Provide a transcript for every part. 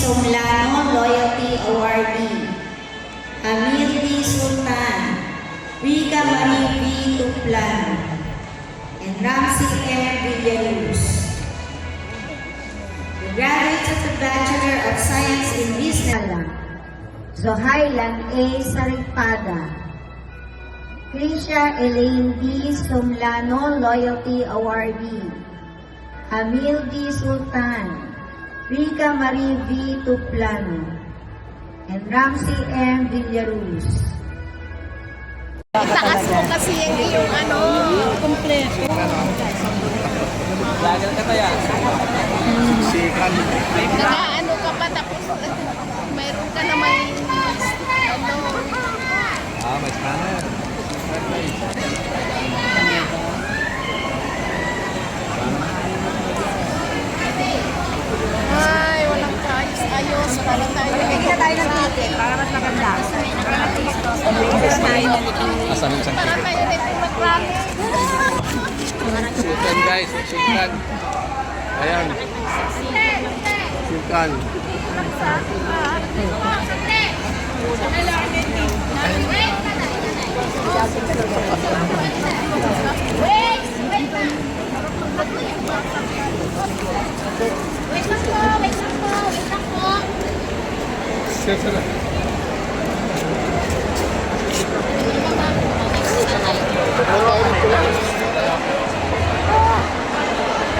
Somlano Loyalty Awardee, Hamil D. Sultan, Rica Marie V. Tuplano, and Ramsey M. Villaluz. The graduates of the Bachelor of Science in Business, Zohailan A. Sarigpada, Krisha Elaine D. Somlano Loyalty Awardee, Hamil D. Sultan, Rica Marie V. Tuplano, and Ramsey M. Villaruz. Taas mo kasi yung iyong kompleto. Lagal ka kaya? Sikan. Naka ka pa tapos mayroon ka na may may scanner. Ay, walang ayos. Para tayo. Bigyan tayo ng ticket para mas maganda. Asan yung isang Para tayo rin mag-rally. Sikan guys, sikan. Ayan. Sikan.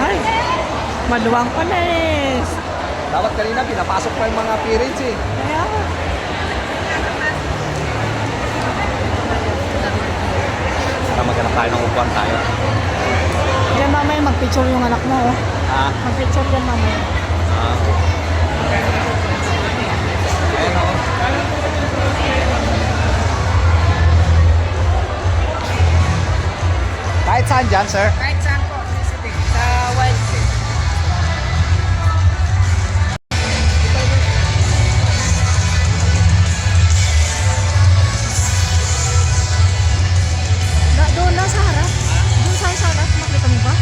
Ay, maluwang panis. Dapat kanina pinapasok pa yung mga periods eh. Kaya ako. Para maghanap tayo ng upuan tayo. Yan mamaya mag-picture yung anak mo. Oh. Ah. Mag-picture yan mamaya. Ah. Ayan ako. Kahit saan dyan, sir? Kahit saan po, sa Wild Street. Doon na sa harap. Doon sa harap, makita mo ba?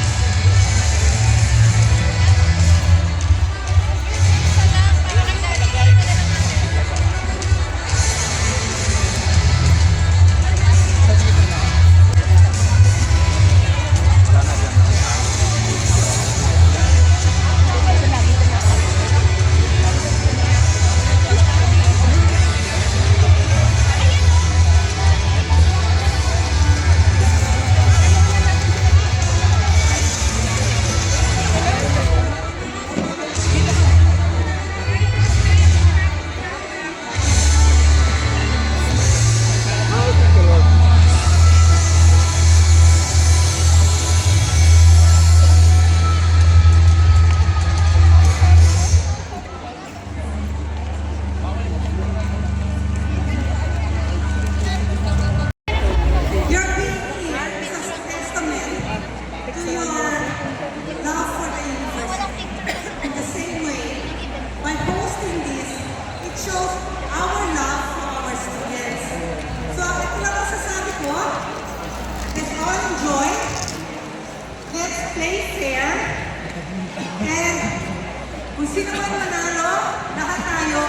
Kung sino man manalo, lahat tayo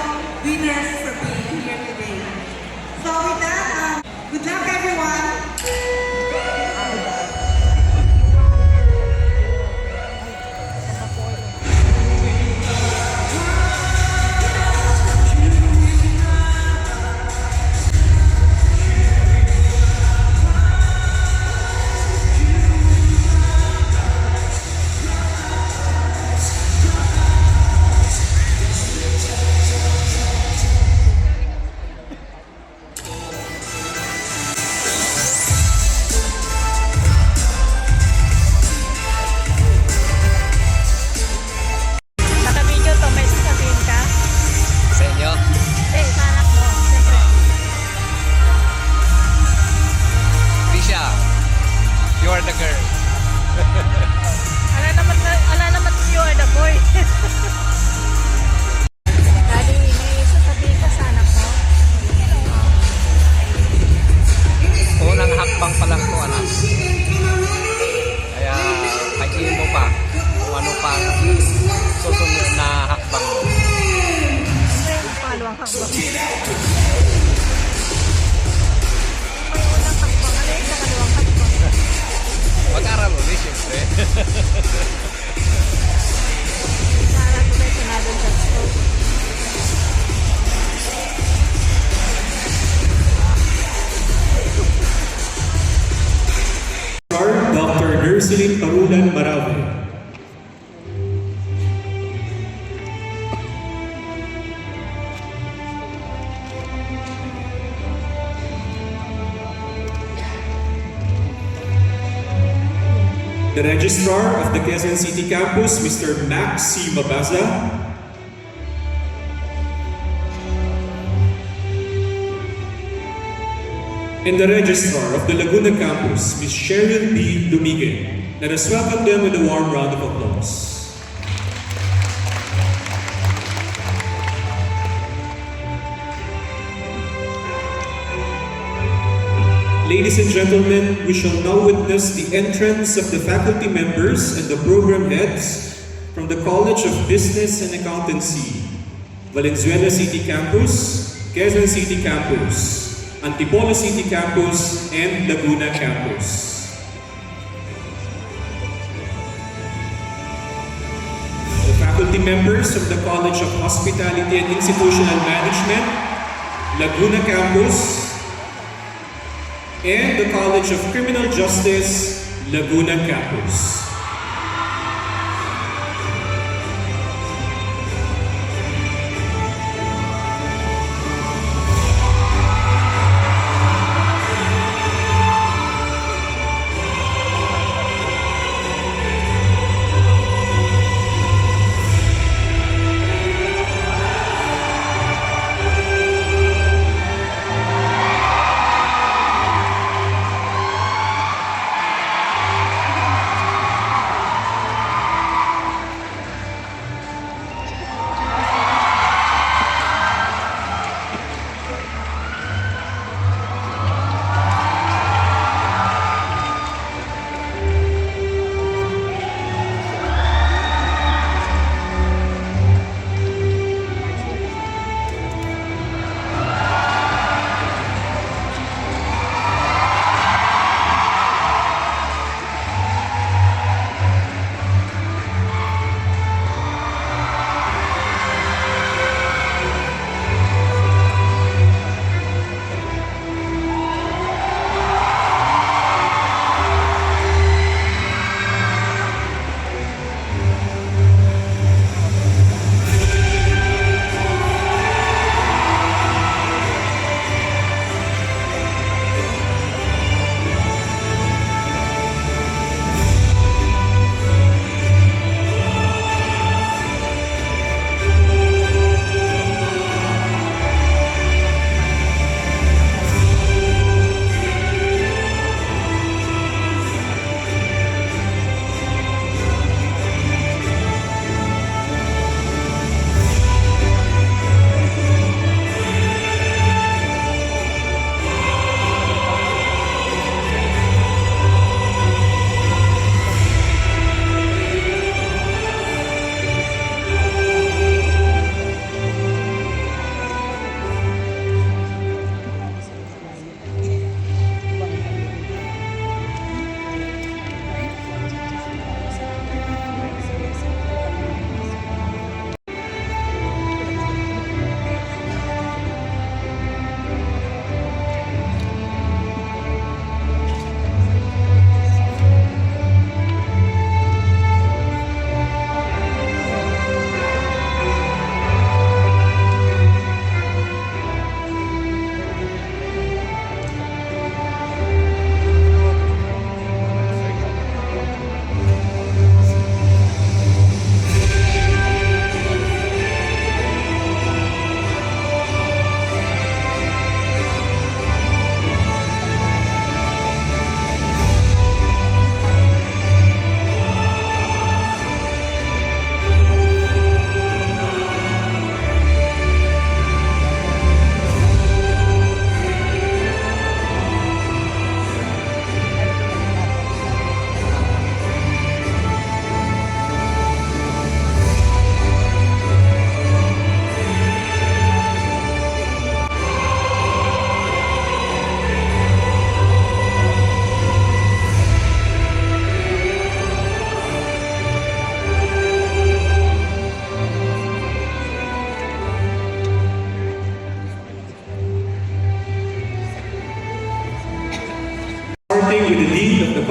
winners for being here today. So with that, good luck everyone. Sara Professional Judge. Dr. Nersilin Parulan Marave. The Registrar of the Quezon City Campus, Mr. Max C. Mabaza. And the Registrar of the Laguna Campus, Ms. Cheryl B. Dumigue. Let us welcome them with a warm round of applause. Ladies and gentlemen, we shall now witness the entrance of the faculty members and the program heads from the College of Business and Accountancy, Valenzuela City Campus, Quezon City Campus, Antipolo City Campus, and Laguna Campus. The faculty members of the College of Hospitality and Institutional Management, Laguna Campus, and the College of Criminal Justice, Laguna Campus.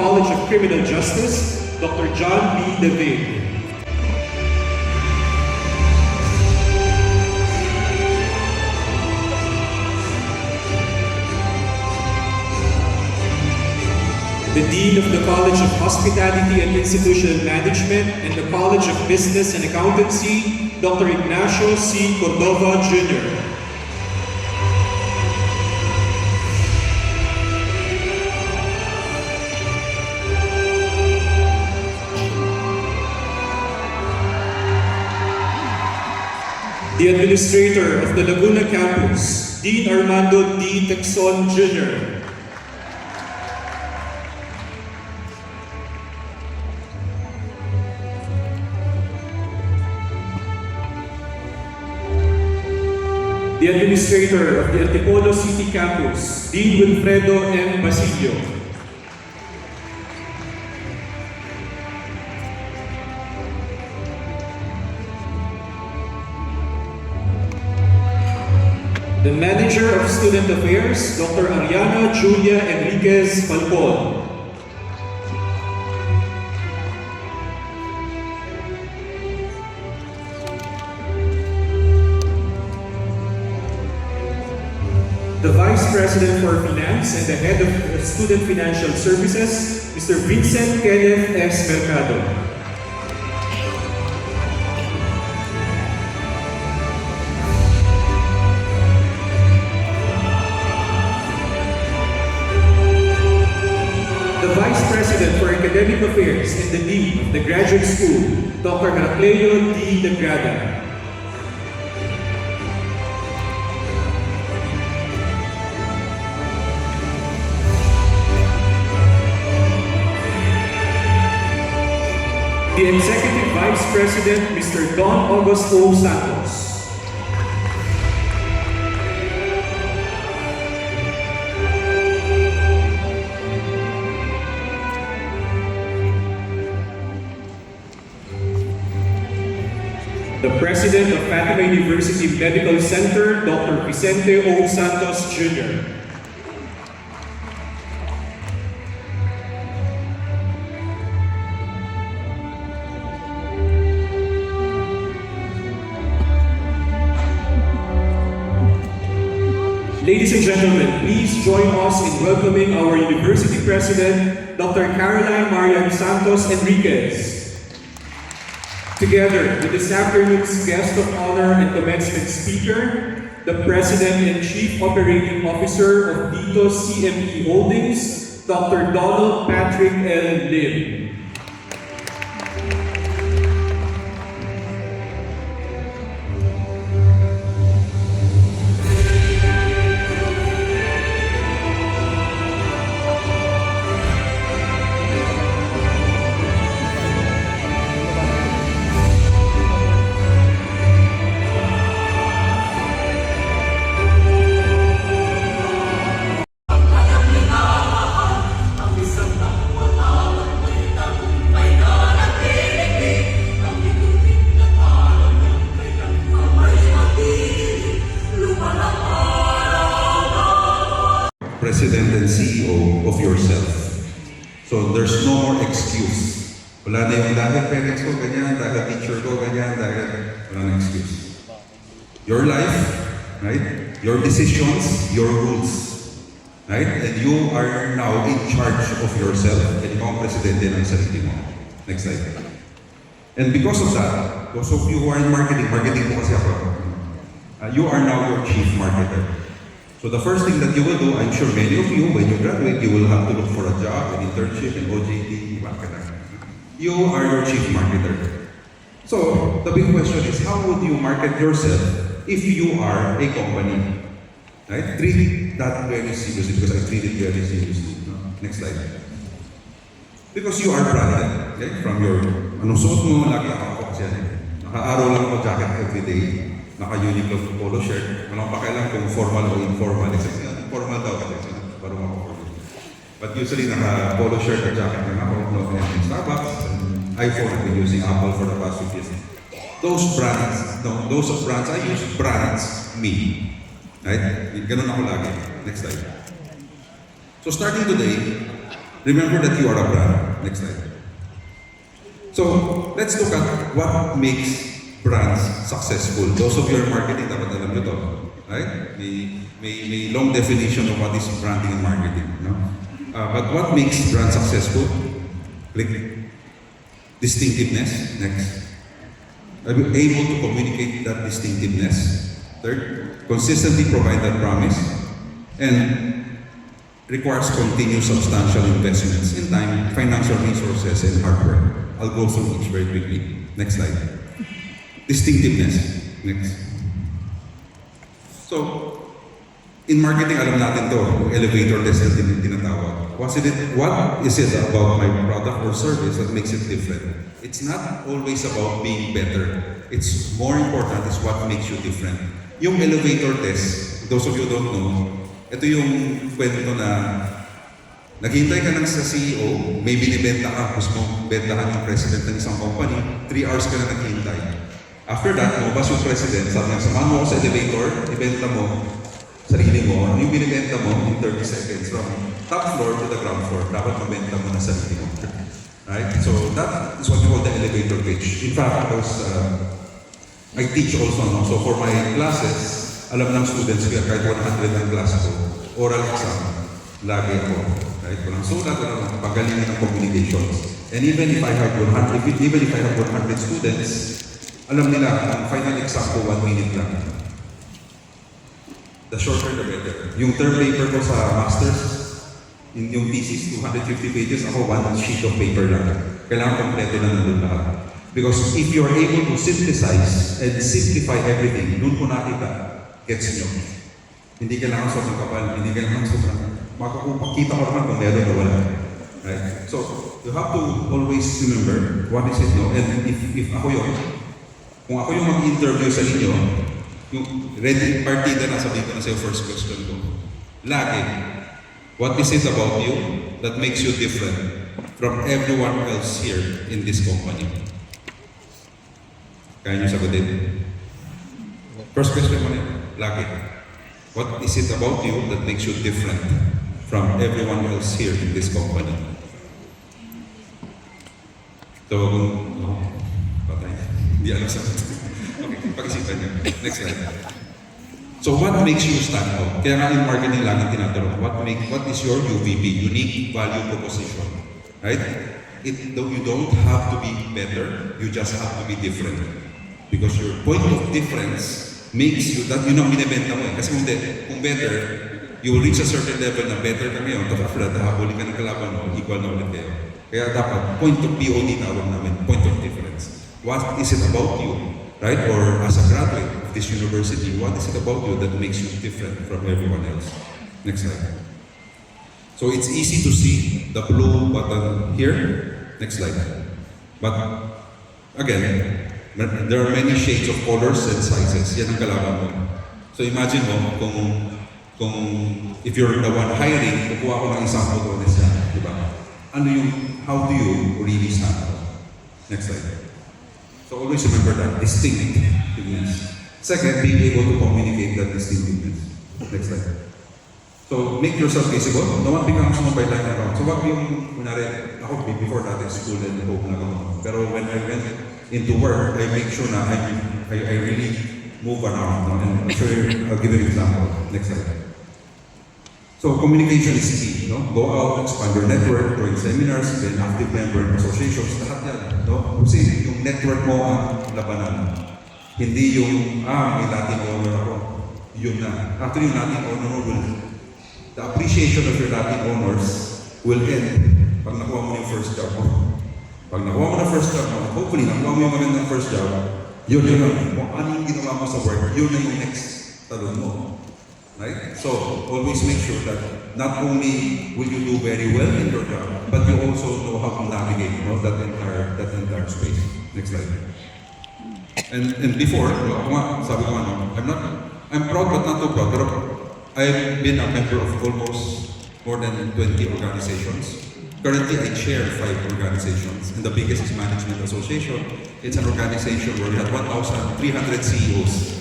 College of Criminal Justice, Dr. John B. David. The Dean of the College of Hospitality and Institutional Management and the College of Business and Accountancy, Dr. Ignacio C. Cordova Jr. The Administrator of the Laguna Campus, Dean Armando D. Texon Jr. The Administrator of the Antipolo City Campus, Dean Wilfredo M. Basilio. The Manager of Student Affairs, Dr. Ariana Julia Enriquez Falcon. The Vice President for Finance and the Head of Student Financial Services, Mr. Vincent Kenneth S. Mercado. The Vice President for Academic Affairs and the Dean of the Graduate School, Dr. Heracleo D. Degrada. The Executive Vice President, Mr. Don Augusto Santos. The President of Fatima University Medical Center, Dr. Vicente O. Santos Jr. Ladies and gentlemen, please join us in welcoming our University President, Dr. Caroline Marian Santos Enriquez. Together with this afternoon's guest of honor and commencement speaker, the President and Chief Operating Officer of Dito CME Holdings, Dr. Donald Patrick L. Lim. President and CEO of yourself. So there's no more excuse. Wala na yung dahil parents ko ganyan, dahil teacher ko ganyan, dahil wala na excuse. Your life, right? Your decisions, your rules. Right? And you are now in charge of yourself. And ikaw ang presidente ng sarili mo. Next slide. And because of that, those of you who are in marketing po kasi ako, you are now your chief marketer. So the first thing that you will do, I'm sure many of you, when you graduate, you will have to look for a job, an internship, an OJT, marketer. You are your chief marketer. So the big question is, how would you market yourself if you are a company? Right? Treat that very seriously because I treat it very seriously. Next slide. Because you are branded, right? From your, anong suot mo, lagi nakakoks yan. Naka-araw lang ako jacket every day. Naka-Uniqlo polo shirt. Walang pakialam kung formal o informal. Formal daw kasi para makaformal. But usually naka-polo shirt or jacket na ako. In Starbucks, iPhone, I've been using Apple for the past 2 years. Those brands I use, brands me. Right? Ganun ako lagi. Next slide. So starting today, Remember that you are a brand. Next slide. So, let's look at what makes brands successful. Those of you who are marketing, dapat alam nyo to. Right? May long definition of what is branding and marketing. No? But what makes brands successful? Click. Distinctiveness. Next. Are you able to communicate that distinctiveness? Third, consistently provide that promise. And requires continuous substantial investments in time, financial resources, and hard work. I'll go through each very quickly. Next slide. Distinctiveness. Next. So, in marketing, alam natin to, elevator test na tinatawag. What is it about my product or service that makes it different? It's not always about being better. It's more important is what makes you different. Yung elevator test, those of you who don't know, ito yung kwento na naghintay ka lang sa CEO, may binibenta ka, gusto mong bentahan yung president ng isang company, 3 hours ka na naghintay. After that, lumabas yung president, sabi niya, samahan mo ako sa elevator, ibenta mo, sarili mo, yung binibenta mo in 30 seconds from top floor to the ground floor, dapat mabenta mo na sarili mo. Right? So that is what we call the elevator pitch. In fact, I teach also, no? So for my classes, alam ng students ko, kahit 100 ang class ko, oral exam, lagi ako. Right? Walang sulat, walang pagalingan ng communications. And even if I have 100 students, alam nila, ang final exam ko, 1 minute lang. The shorter the better. Yung term paper ko sa master's, yung thesis, 250 pages, ako 1 sheet of paper lang. Kailangan kompleto na nandun lahat. Because if you're able to synthesize and simplify everything, doon ko nakita, gets nyo. Hindi kailangan sobrang kapal, hindi kailangan sobrang makakupakita ko naman kung meron o wala. Right? So, you have to always remember what is it, no? And if ako yun, kung ako yung mag-interview sa inyo, yung ready partida na sabihin ko na sa first question ko, lagi, what is it about you that makes you different from everyone else here in this company? Kaya nyo sagutin? First question mo na, lagi. What is it about you that makes you different from everyone else here in this company? So, patay. Hindi alam sa okay, pag-isipan nyo. Next slide. So, what makes you stand out? Kaya nga in marketing laging tinatanong, what is your UVP, unique value proposition? Right? You don't have to be better, you just have to be different. Because your point of difference makes you, that yun ang binibenta mo eh. Kasi kung better, you will reach a certain level na better ka ngayon, tapos after that, habulin ka ng kalaban mo, equal na ulit kayo. Kaya dapat, point of POD tawag namin, point of difference. What is it about you? Right? Or as a graduate of this university, what is it about you that makes you different from everyone else? Next slide. So it's easy to see the blue button here. Next slide. But again, there are many shades of colors and sizes. Yan ang kalaban mo. So imagine mo, kung if you're the one hiring, kukuha ko ng isang botones yan, di ba? How do you really stand out? Next slide. So always remember that, distinctiveness. Second, being able to communicate that distinctiveness. Next slide. So make yourself visible. No one becomes someone by line around. So wag yung, kunwari, ako before natin school and hope na ako. Pero when I went into work, I make sure na I really move around. No? And I'll give you an example. Next slide. So communication is key. No? Go out, expand your network, join seminars, be an active member in associations, lahat yan. No? Kasi yung network mo ang labanan. Hindi yung, may Latin owner ako. Yun na. Actually, yung Latin owner will, the appreciation of your Latin owners will end pag nakuha mo yung first job mo. Pag nakuha mo na first job mo, hopefully nakuha mo yung magandang first job, yun lang. Kung ano yung ginawa mo sa work, yun na yung next talon mo. Right? So, always make sure that not only will you do very well in your job, but you also know how to navigate that entire space. Next slide. And before, sabi ko I'm proud but not too proud, pero I've been a member of almost more than 20 organizations. Currently, I chair 5 organizations, and the biggest is Management Association. It's an organization where we have 1,300 CEOs.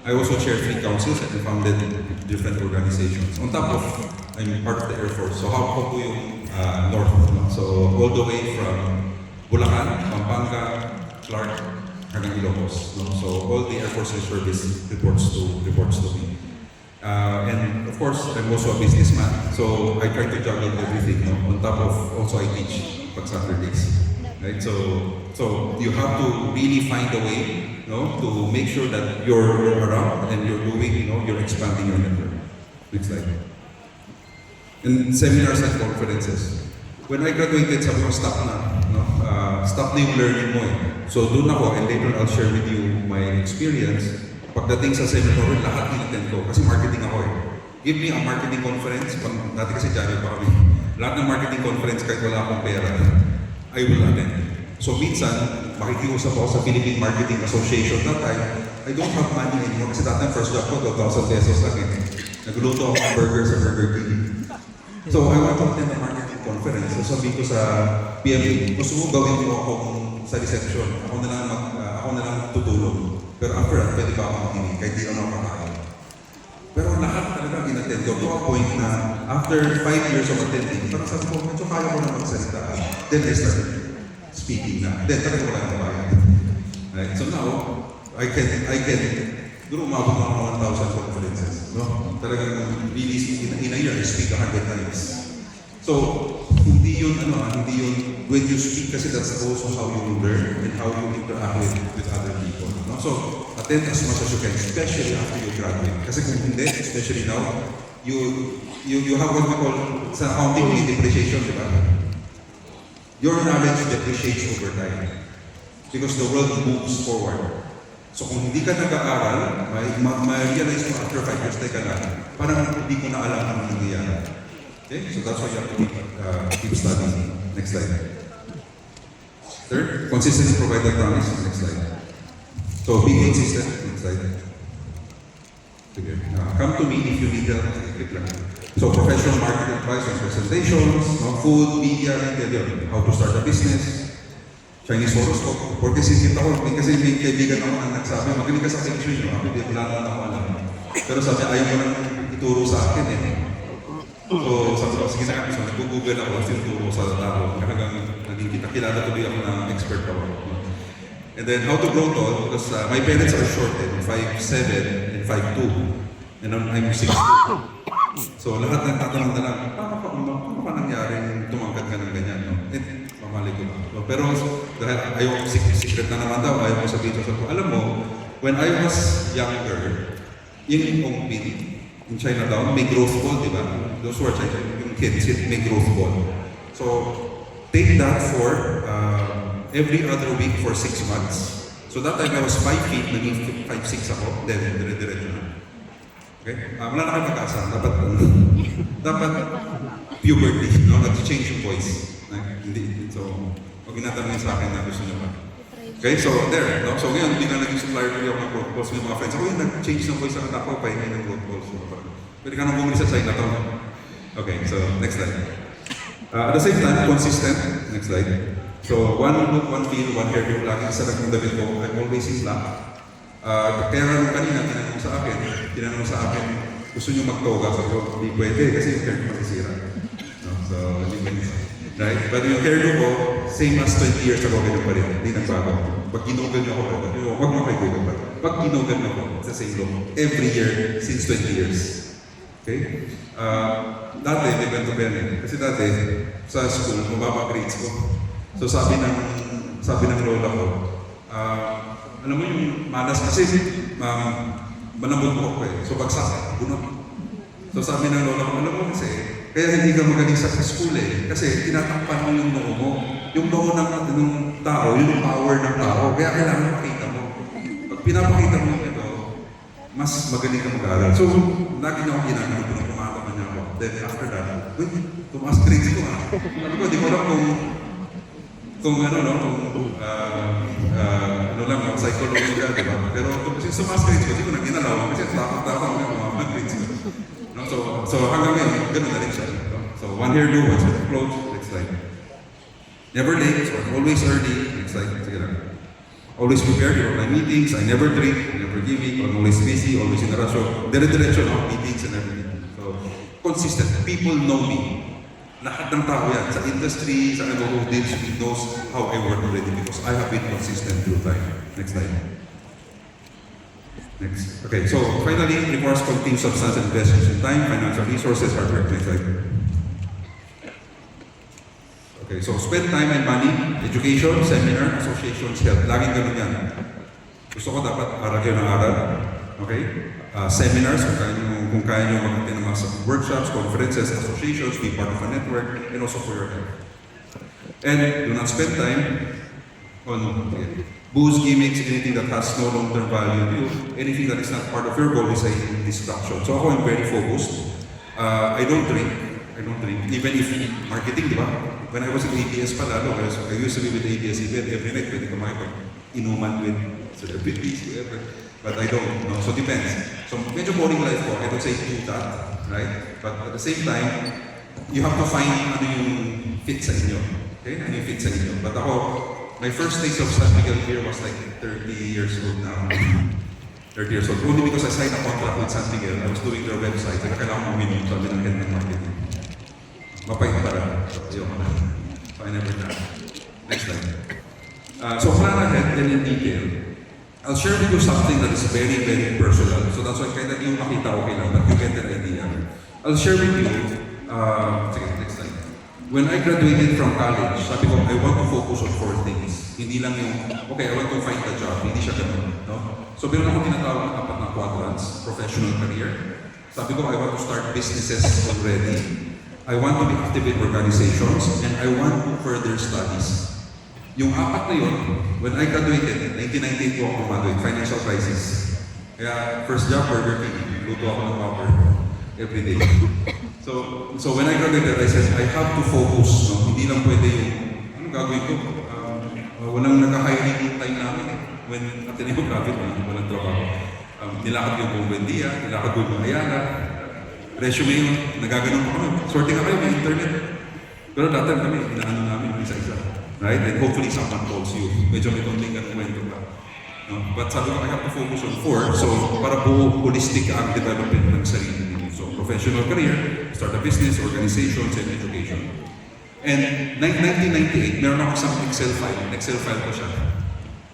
I also chair 3 councils and founded different organizations. On top of, I'm part of the Air Force. So how ko yung north. No? So all the way from Bulacan, Pampanga, Clark, hanggang Ilocos. No? So all the Air Force Reservice reports to me. And of course, I'm also a businessman, so I try to juggle everything. No? On top of also I teach pag Saturdays. Right? So you have to really find a way, to make sure that you're around and you're doing, you're expanding your network. Next slide. In seminars and conferences. When I graduated, sabi ko, stop na. Stop na yung learning mo eh. So doon ako, and later I'll share with you my experience. Pagdating sa seminar, lahat in-attend ko. Kasi marketing ako eh. Give me a marketing conference. Dati kasi dyan pa kami. Lahat ng marketing conference, kahit wala akong pera, I will attend. So minsan, makikiusap ako sa Philippine Marketing Association. That time, I don't have money anymore. Kasi dati first job ko, 12,000 pesos lang eh. Nagluto ako ng burger sa Burger King. So I want to attend a marketing conference. So sabi ko sa PMA, gusto mo gawin mo ako sa reception. Ako na lang tutulong. Pero after that, pwede ba ako makinig? Kahit di ako makakain. Pero lahat talaga in-attend ko. To a point na after 5 years of attending, parang sabi ko, medyo kaya ko na magsalita. Then I started speaking na. Then talaga wala na bayan. Right? So now, I can siguro umabot ng mga 1,000 conferences. No? Talagang really, in a year, I speak 100 times. So, hindi yun, when you speak, kasi that's also how you learn and how you interact with other people. No? So, attend as much as you can, especially after you graduate. Kasi kung hindi, especially now, you have what we call sa accounting depreciation, di ba? Your knowledge depreciates over time because the world moves forward. So kung hindi ka nag-aaral, ma-realize mo after 5 years, teka lang, parang hindi ko na alam ang nangyayari. Okay? So that's why you have to keep studying. Next slide. Third, consistently provide the promise. Next slide. So be consistent. Next slide. Okay. Come to me if you need help. Click lang. So professional market advice on presentations, food, media, retail, how to start a business, Chinese horoscope. Porque sisita ko, kasi may kaibigan ako na nagsabi, magaling ka sa Feng Shui, wala na ako alam. Pero sabi, ayaw mo lang ituro sa akin eh. So sabi ko, sige na kami, so nag-google ako, sinuturo sa tao, hanggang naging kilala tuloy ako na expert ako. And then, how to grow tall, because my parents are short, 5'7" and 5'2". And I'm 6'2". So lahat nagtatanong na lang, paano pa nangyaring tumangkad ka ng ganyan? No? Mamali ko lang. No? Pero dahil ayaw, secret na naman daw, ayaw ko sabihin sa ko. Alam mo, when I was younger, in Ongpin, in Chinatown, may growth ball, di ba? Those who are Chinese, yung kids, may growth ball. So, take that for every other week for 6 months. So that time I was 5 feet, naging 5'6" ako, then dire-diretso na. Okay? Wala na kayo mag-asa. Dapat puberty, no? Nag-change yung voice. Hindi. So, pag ginatanong sa akin na gusto nyo ba. Okay? So, there. No? So, ngayon, biglang naging supplier ko yung mga growth balls ng mga friends. Ako yung nag-change ng voice ako pa yung ng growth balls. Pwede ka nang bumili sa Chinatown. Okay, so, next slide. At the same time, consistent. Next slide. So, one look, one feel, one hairdo. Lagi sa ng damit ko. I'm always in black. Kaya nung kanina, tinanong sa akin, gusto nyo magtoga? Sabi ko, hindi pwede kasi yung hair ko masisira. No? So, right? But yung hairdo ko, same as 20 years ago, ganun pa rin. Hindi nagbago. Pag ginugan nyo ako, huwag mo kayo gugan pa. Pag ginugan nyo ako, it's the same look. Every year, since 20 years. Okay? Dati, may ganito ba yan. Kasi dati, sa school, mababa grades ko. So sabi ng lola ko, alam mo yung malas kasi manamot mo ako eh. So bagsak, bunot. So sabi ng lola ko, alam mo kasi, kaya hindi ka magaling sa school eh. Kasi tinatakpan mo yung noo mo. Yung noo ng tao, yung power ng tao. Kaya kailangan makita mo. Pag pinapakita mo ito, mas magaling ka mag-aaral. So, lagi na ako ginagawa ko nung kumakaman niya ako. Then after that, tumaas grades ko ha. Ano ko, di ko alam kung psychological, di ba? Pero kasi sumas grades ko, di ko na ginalaw kasi takot-takot ng mga grades ko. No? So hanggang ngayon, ganun na rin siya. So one hairdo, one set of clothes, next slide. Never late, so I'm always early, next slide, sige lang. Always prepared for my meetings, I never drink, I never gimmick, I'm always busy, always in a rush. So, dire-diretso, no? Meetings and everything. So, consistent. People know me. Lahat ng tao yan, sa industry, sa ano, knows how I work already because I have been consistent through time. Next slide. Next. Okay, so finally, it requires continued substantial investments in time, financial resources, hard work. Next slide. Okay, so spend time and money, education, seminar, associations, health. Laging ganun yan. Gusto ko dapat aral kayo ng aral. Okay? Seminars, kung kaya nyo mag-attend ng mga workshops, conferences, associations, be part of a network, and also for your health. And do not spend time on booze, gimmicks, anything that has no long-term value to you. Anything that is not part of your goal is a distraction. So ako, I'm very focused. I don't drink. Even if marketing, di ba? When I was in ABS pa lalo, I used to be with ABS event every night, pwede ko makipag-inuman with celebrities, whatever. But I don't, no? So depends. So medyo boring life ko, I don't say do that, right? But at the same time, you have to find ano yung fit sa inyo. Okay? Ano yung fit sa inyo. But ako, my first taste of San Miguel beer was like 30 years old now. 30 years old. Only because I signed a contract with San Miguel. I was doing their website. Kaya kailangan mo minun. Sabi ng head ng marketing. Mapait para. So, ayoko na. So, I never done. Next slide. So, plan ahead and in detail. I'll share with you something that is very, very personal. So that's why kahit yung makita okay lang, but you get an idea. I'll share with you, sige, next slide. When I graduated from college, sabi ko, I want to focus on 4 things. Hindi lang yung, okay, I want to find a job. Hindi siya ganun, no? So meron akong tinatawag ng 4 na quadrants, professional career. Sabi ko, I want to start businesses already. I want to be active in organizations, and I want to further studies. Yung 4 na yun, when I graduated, 1998 ko ako graduate, financial crisis. Kaya first job, Burger King, luto ako ng Whopper every day. So when I graduated, I said, I have to focus. No? Hindi lang pwede yung, ano gagawin ko? Walang nag-hiring time namin eh. When Ateneo graduate, walang trabaho. Nilakad yung buong Buendia, nilakad yung buong Ayala. Resume yun, nagaganon pa kami. Sorting ka kayo, may internet. Pero dati kami, inaano namin isa-isa. Right? And hopefully someone calls you. Medyo may konting ka kwento pa. No? But sabi ko, I have to focus on 4. So, para po holistic ang development ng sarili ninyo. So, professional career, start a business, organizations, and education. And 1998, meron ako isang Excel file ko siya.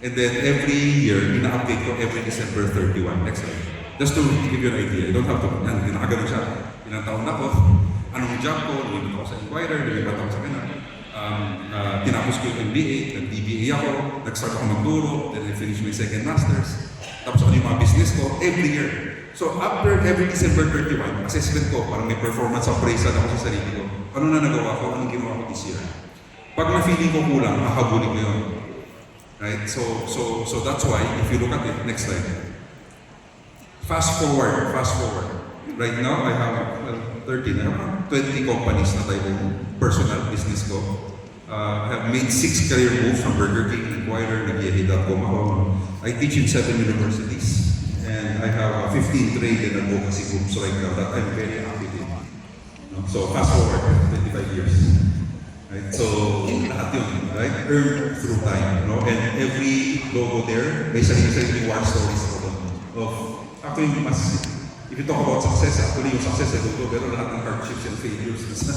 And then every year, ina-update ko every December 31. Next slide. Just to give you an idea, I don't have to, nakaganon siya. Ilang taon na ako, anong job ko, lumipat ako sa Inquirer, lumipat ako sa Canal. Tinapos ko yung MBA, nag-DBA ako, nag-start ako magturo, then I finished my second master's. Tapos ako yung mga business ko, every year. So after every December 31, assessment ko, parang may performance appraisal ako sa sarili ko. Ano na nagawa ko, anong ginawa ko this year. Pag na-feeling ko kulang, makakabuli ko yun. Right? So that's why, if you look at it, next slide. Fast forward. Right now, I have 20 companies na tayo personal business ko. I have made 6 career moves from Burger King, Inquirer, Nagyehe.com ako. I teach in 7 universities. And I have 15 trade and advocacy groups right now that I'm very active in. So fast forward, 25 years. Right? So lahat yun, right? Earn through time. No? And every logo there, may sarili war stories ako of actually mas if you talk about success, actually yung success ay dugo, pero lahat ng hardships and failures nasa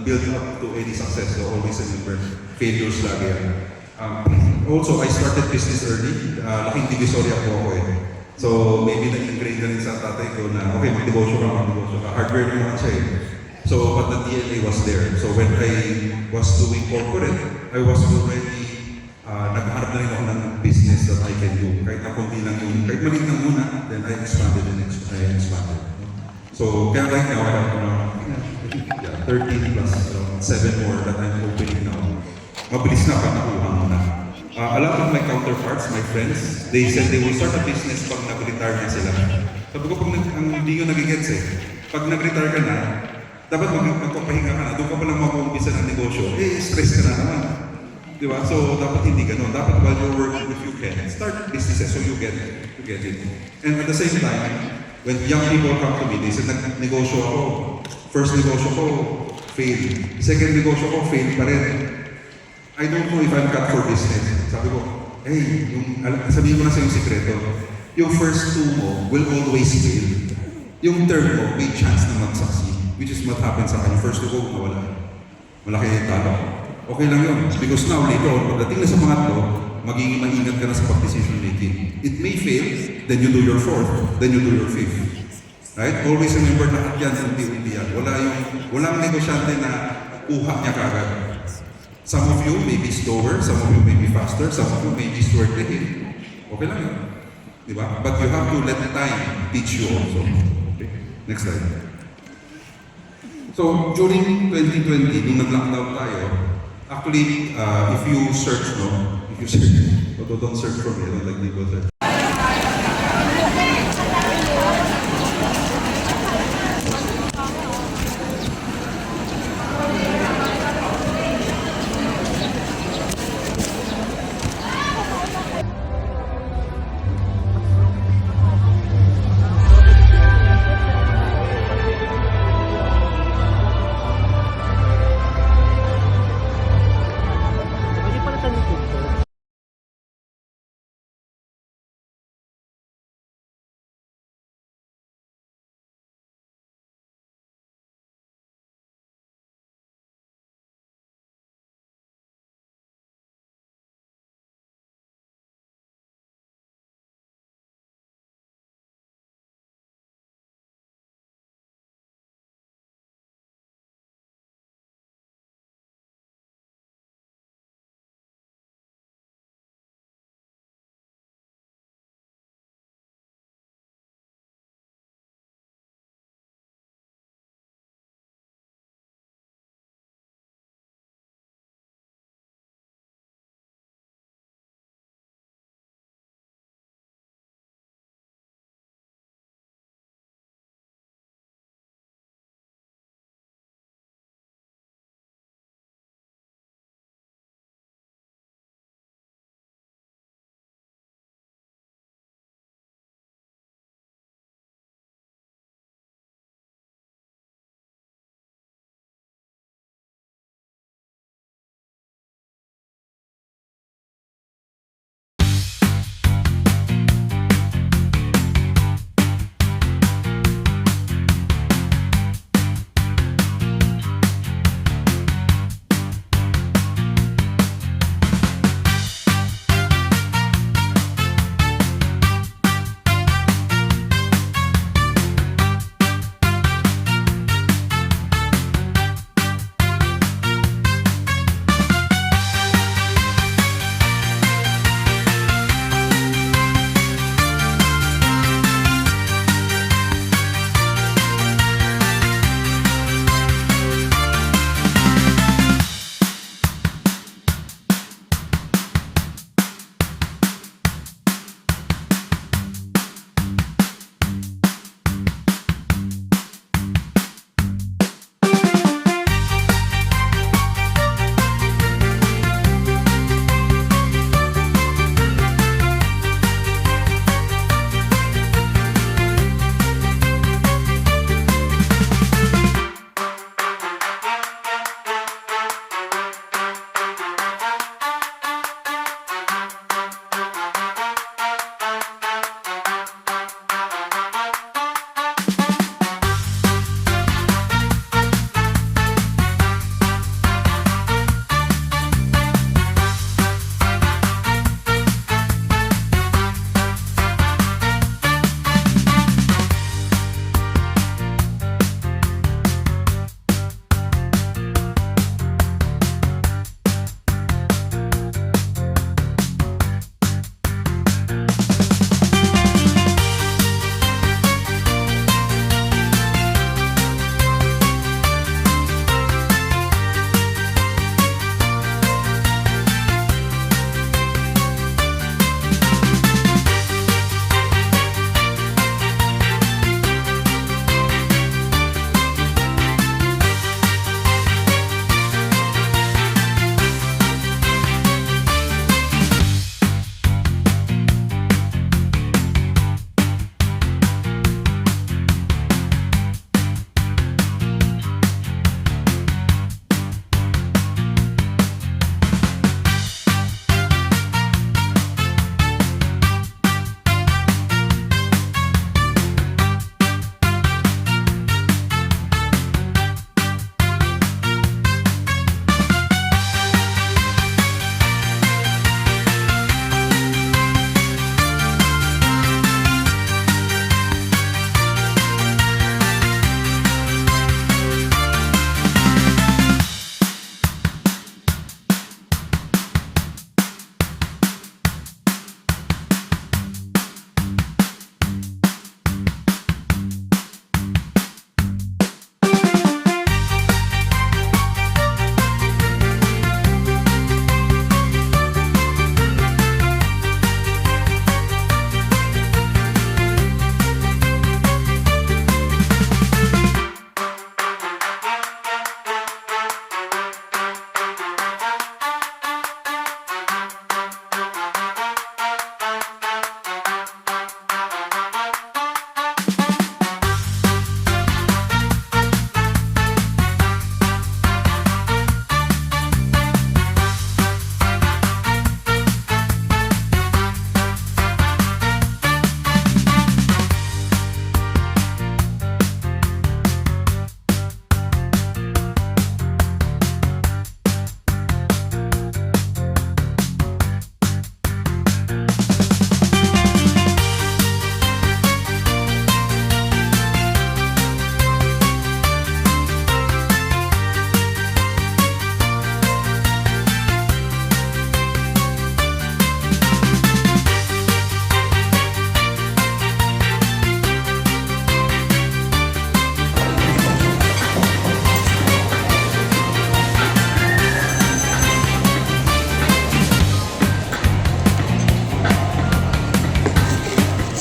build up to any success. So always remember, failures lagi yan. Also, I started business early. Laking divisoria po ako eh. So maybe nag-ingrain na rin sa tatay ko na, okay, mag-negosyo ka. Hardware naman siya eh. So, but the DNA was there. So when I was doing corporate, I was already nag-harap na rin ako ng business that I can do. Kahit ako hindi lang yung, kahit maliit lang muna, then I expanded and expanded. So, kaya right now, I have around 13 plus 7 more that I'm opening now. Mabilis na pag nakuha mo na. A lot of my counterparts, my friends, they said they will start a business pag nag-retire na sila. Sabi ko, pag hindi ko nagigets eh. Pag nag-retire ka na, dapat magpapahinga ka na. Doon ka pa lang mag-uumpisa ng negosyo. Stress ka na naman. Diba? So, dapat hindi ganun. Dapat while you're working, if you can, start businesses so you get it. And at the same time, when young people come to me, they say, nag-negosyo ako. First negosyo ko, fail. Second negosyo ko, fail pa rin. I don't know if I'm cut for business. Sabi ko, hey, sabihin ko na sa yung sikreto. Yung first 2 mo will always fail. Yung third mo, may chance na mag-succeed. which is what happened sa akin. First to go, nawala. Malaki yung talo. Okay lang yun. Because now, later on, pagdating na sa pangatlo, magiging maingat ka na sa pag-decision making. It may fail, then you do your fourth, then you do your fifth. Right? Always remember lahat yan, unti-unti yan. Walang negosyante na kuha niya kagad. Some of you may be slower, some of you may be faster, some of you may be short the hill. Okay lang yun. Diba? But you have to let time teach you also. Okay? Next slide. So, during 2020, nung nag-lockdown tayo, actually, if you search, although don't search for me, I don't like people search.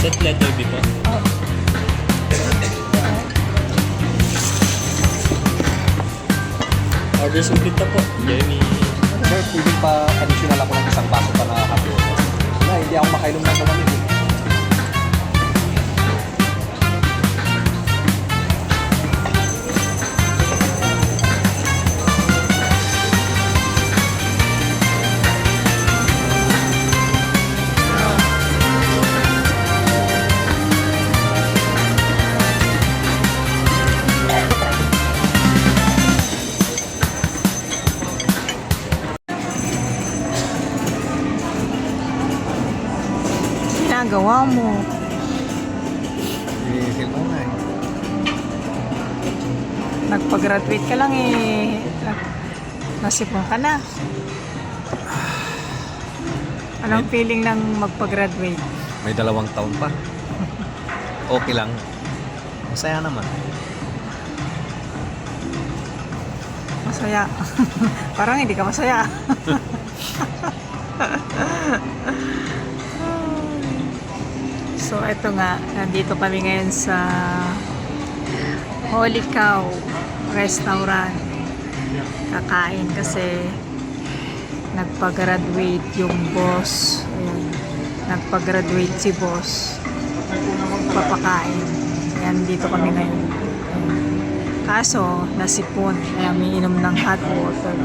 Set letter B po. Order sulit na po. Jeremy. Sir, pwede pa additional ako ng isang baso pa na happy water. Na, hindi ako makainom ng malamig. Ginagawa mo. I-feel mo na eh. Nagpag-graduate ka lang eh. Nasipon ka na. Anong feeling ng magpag-graduate? May 2 taon pa. Okay lang. Masaya naman. Masaya. Parang hindi ka masaya. So, eto nga. Nandito kami ngayon sa Holy Cow Restaurant. Kakain kasi nagpag-graduate yung boss. Ayan. Nagpag-graduate si boss. Papakain. Ayan, dito kami ngayon. Ayan. Kaso, nasipon. Kaya may inom ng hot water.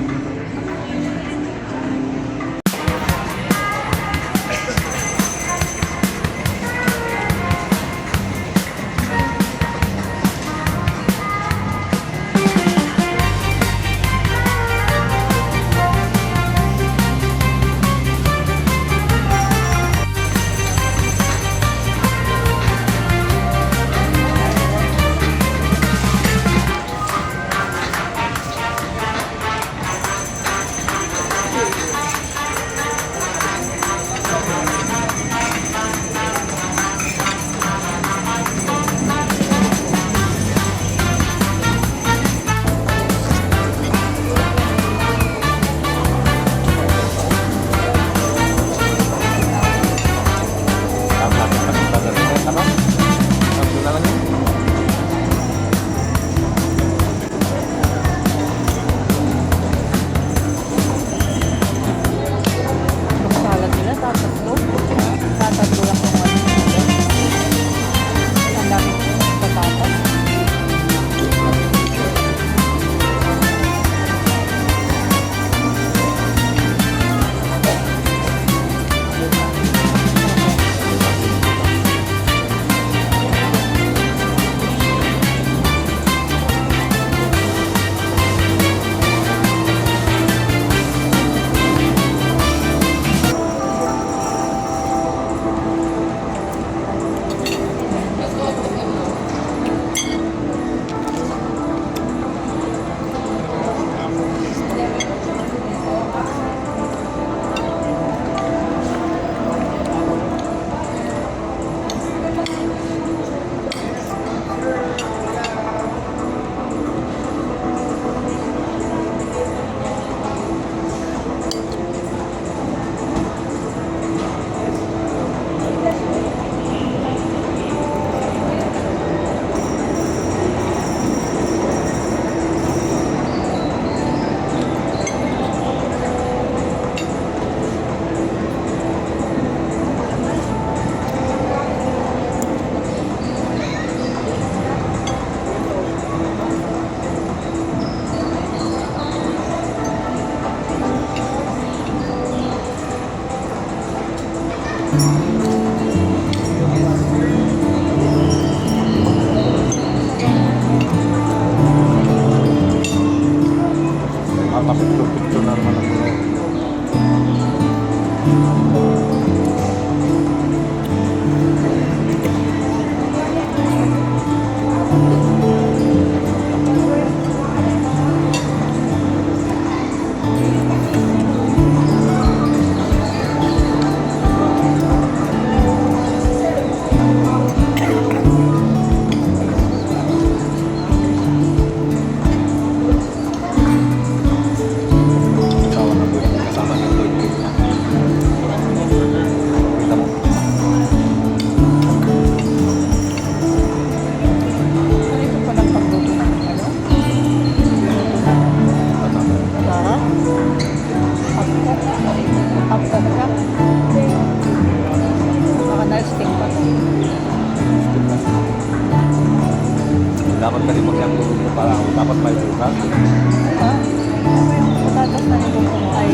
kasi pag nagtulog mo parang dapat may bukas. Patatas na ito ay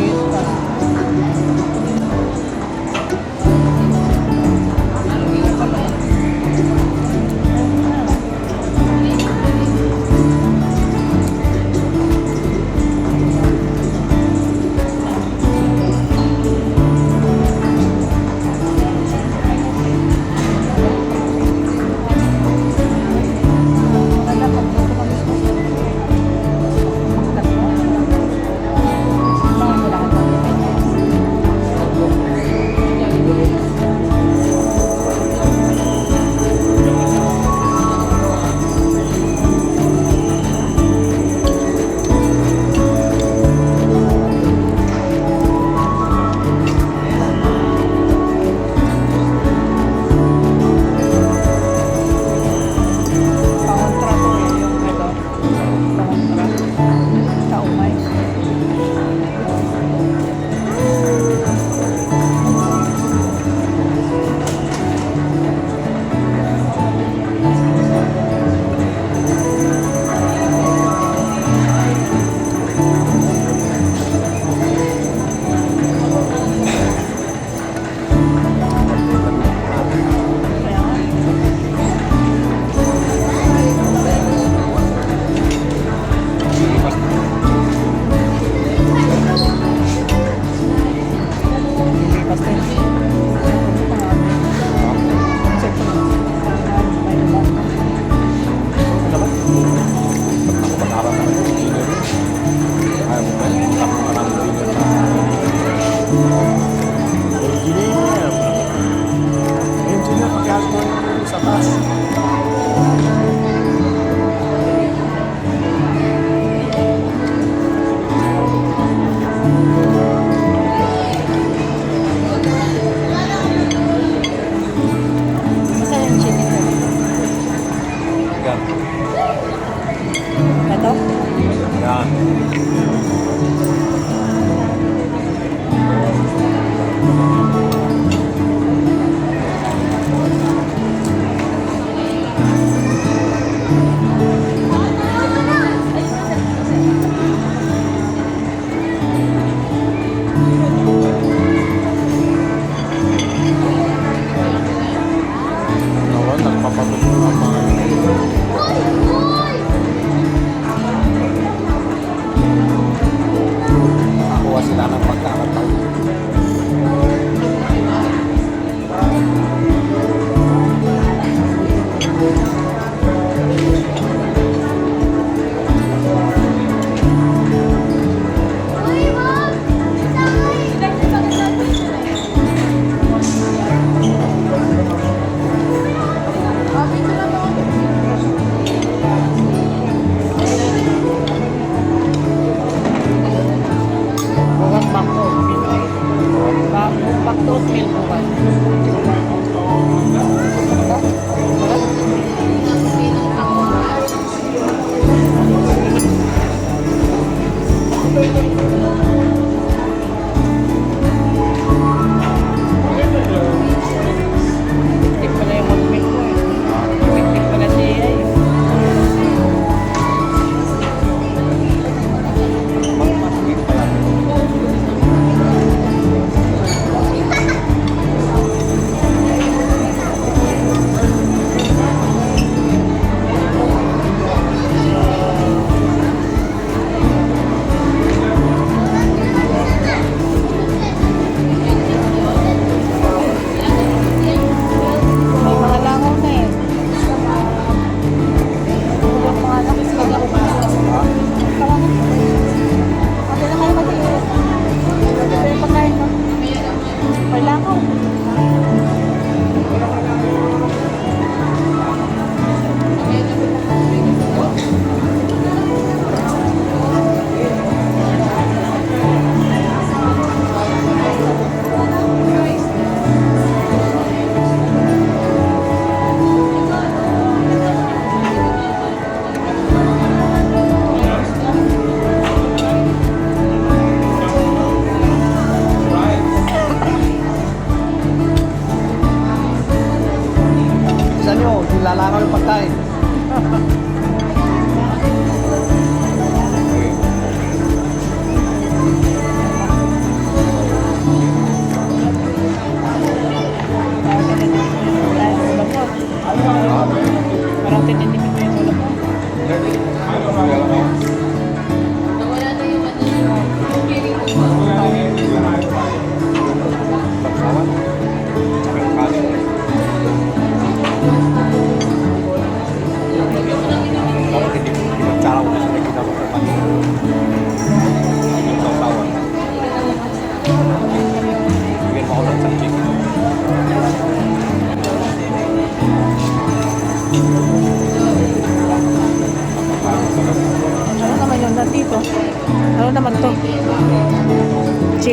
Lalangaw yung pagkain.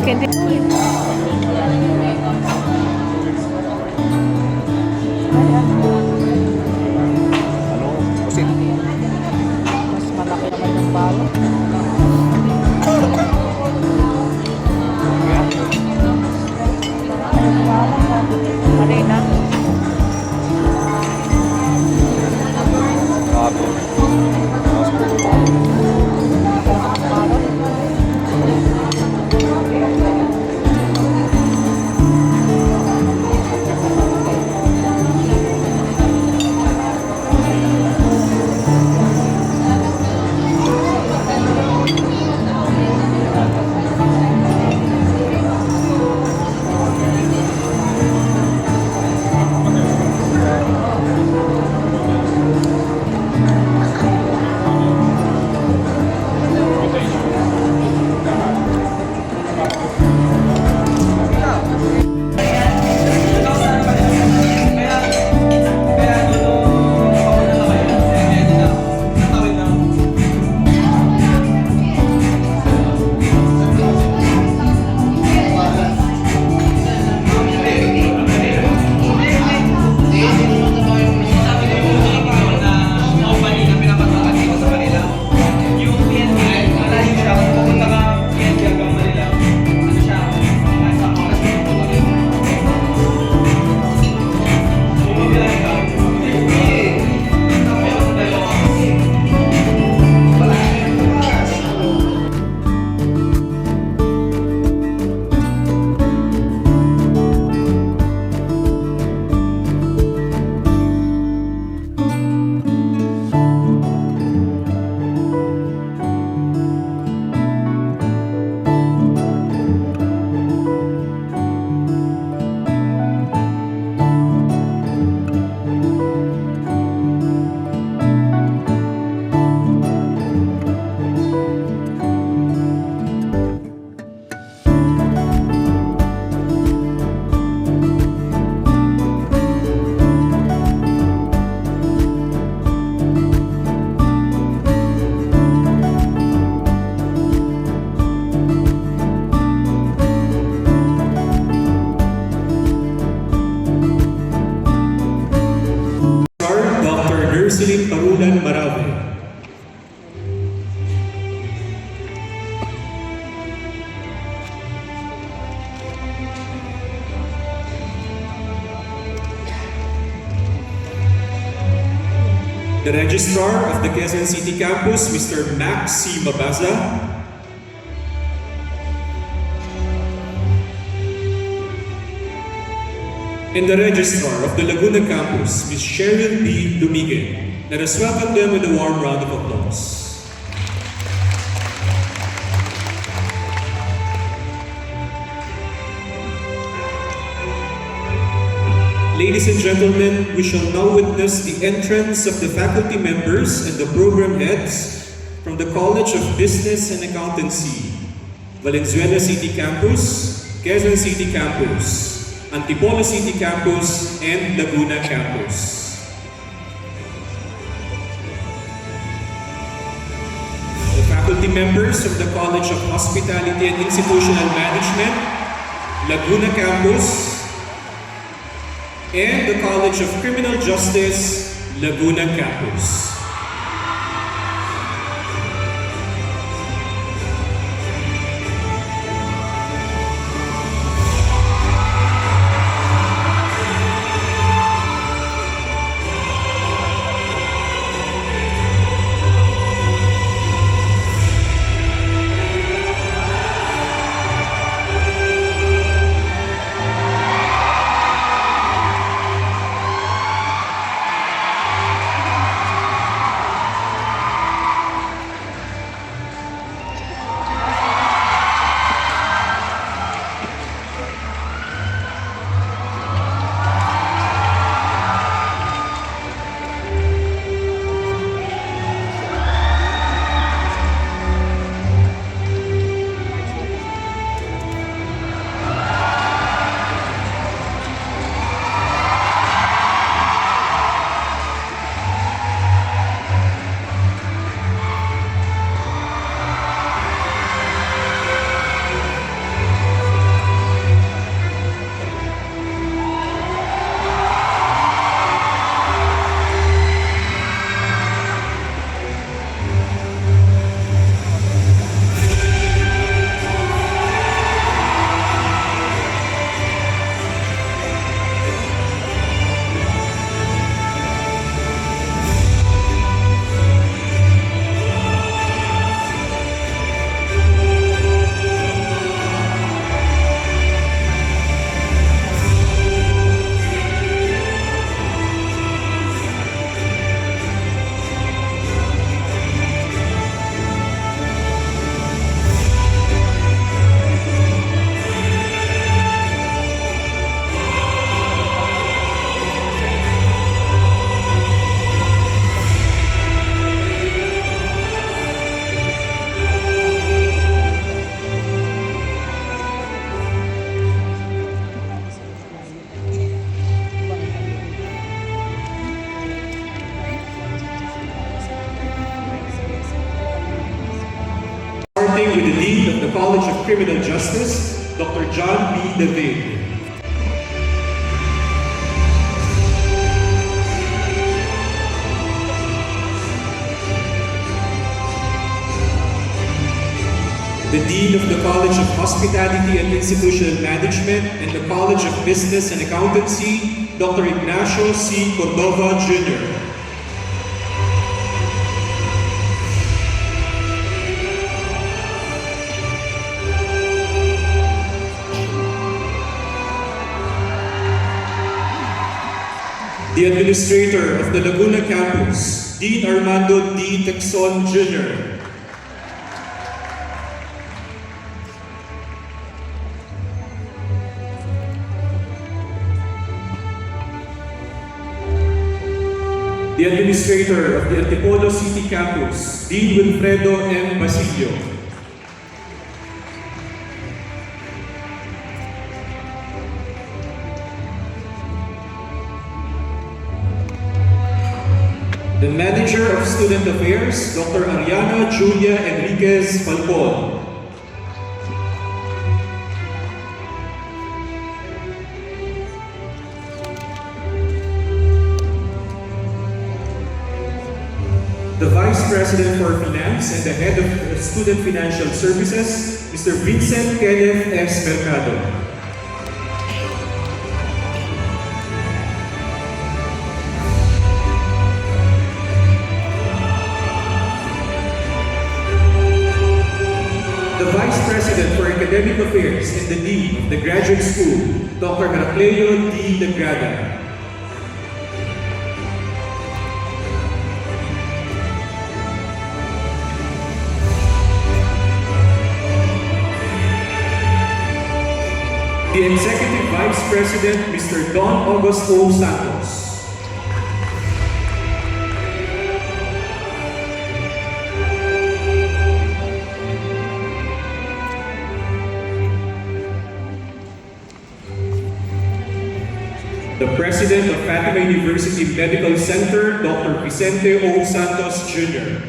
Chicken din. Ano? Pusit. Mas malaki naman yung balot. Marina. Grabe. Mas puro pa. Dr. Nersilin Parulan Marave. The Registrar of the Quezon City Campus, Mr. Max C. Mabaza. And the Registrar of the Laguna Campus, Ms. Cheryl B. Dumigue. Let us welcome them with a warm round of applause. Ladies and gentlemen, we shall now witness the entrance of the faculty members and the program heads from the College of Business and Accountancy, Valenzuela City Campus, Quezon City Campus, Antipolo City Campus, and Laguna Campus. The faculty members of the College of Hospitality and Institutional Management, Laguna Campus, and the College of Criminal Justice, Laguna Campus. Criminal Justice, Dr. John B. David. The Dean of the College of Hospitality and Institutional Management and the College of Business and Accountancy, Dr. Ignacio C. Cordova, Jr. The Administrator of the Laguna Campus, Dean Armando D. Texon, Jr. The Administrator of the Antipolo City Campus, Dean Wilfredo M. Basilio. The Manager of Student Affairs, Dr. Ariana Julia Enriquez Falcon. The Vice President for Finance and the Head of Student Financial Services, Mr. Vincent Kenneth S. Mercado. The Vice President for Academic Affairs and the Dean of the Graduate School, Dr. Heracleo D. Degrada. The Executive Vice President, Mr. Don Augusto Santos. The President of Fatima University Medical Center, Dr. Vicente O. Santos, Jr.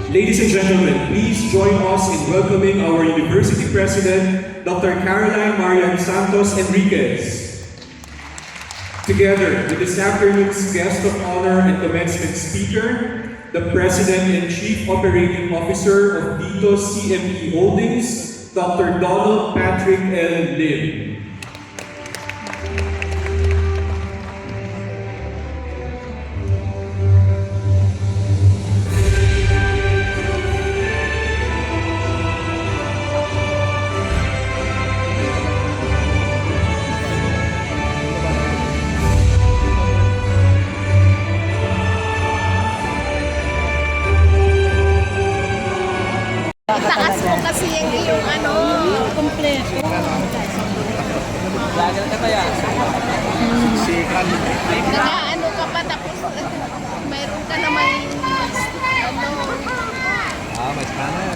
Ladies and gentlemen, please join us in welcoming our University President, Dr. Caroline Marian Santos Enriquez. Together with this afternoon's guest of honor and commencement speaker, the President and Chief Operating Officer of Dito CME Holdings, Dr. Donald Patrick L. Lim. Itaas mo kasi yung iyong ano, kompleto. Nag-ano ka pa tapos mayroon ka naman ano. May scanner.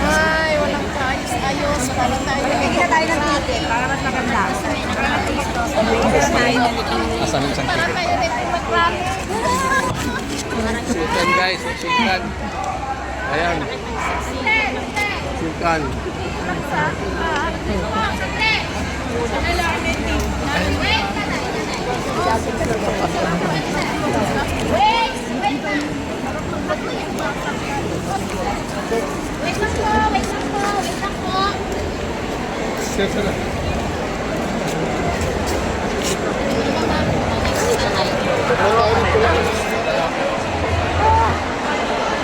Ay, walang kaayos-ayos. Para tayo. Bigyan tayo ng ticket para mas maganda. Asan yung isang Para ticket? tayo nito mag-rally. Sultan guys, sultan. Ayan. Sultan.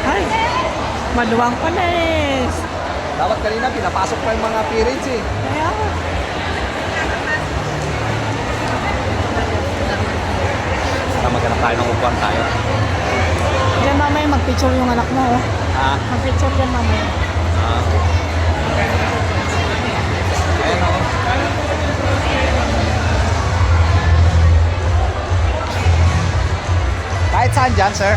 Ay, maluwang pala eh. Dapat kanina pinapasok pa yung mga parents eh. Kaya, Para maghanap tayo ng upuan tayo. yan mamaya mag-picture yung anak mo. Oh. Ah, Mag-picture yan mamaya. Ayan ako. Kahit saan dyan, sir?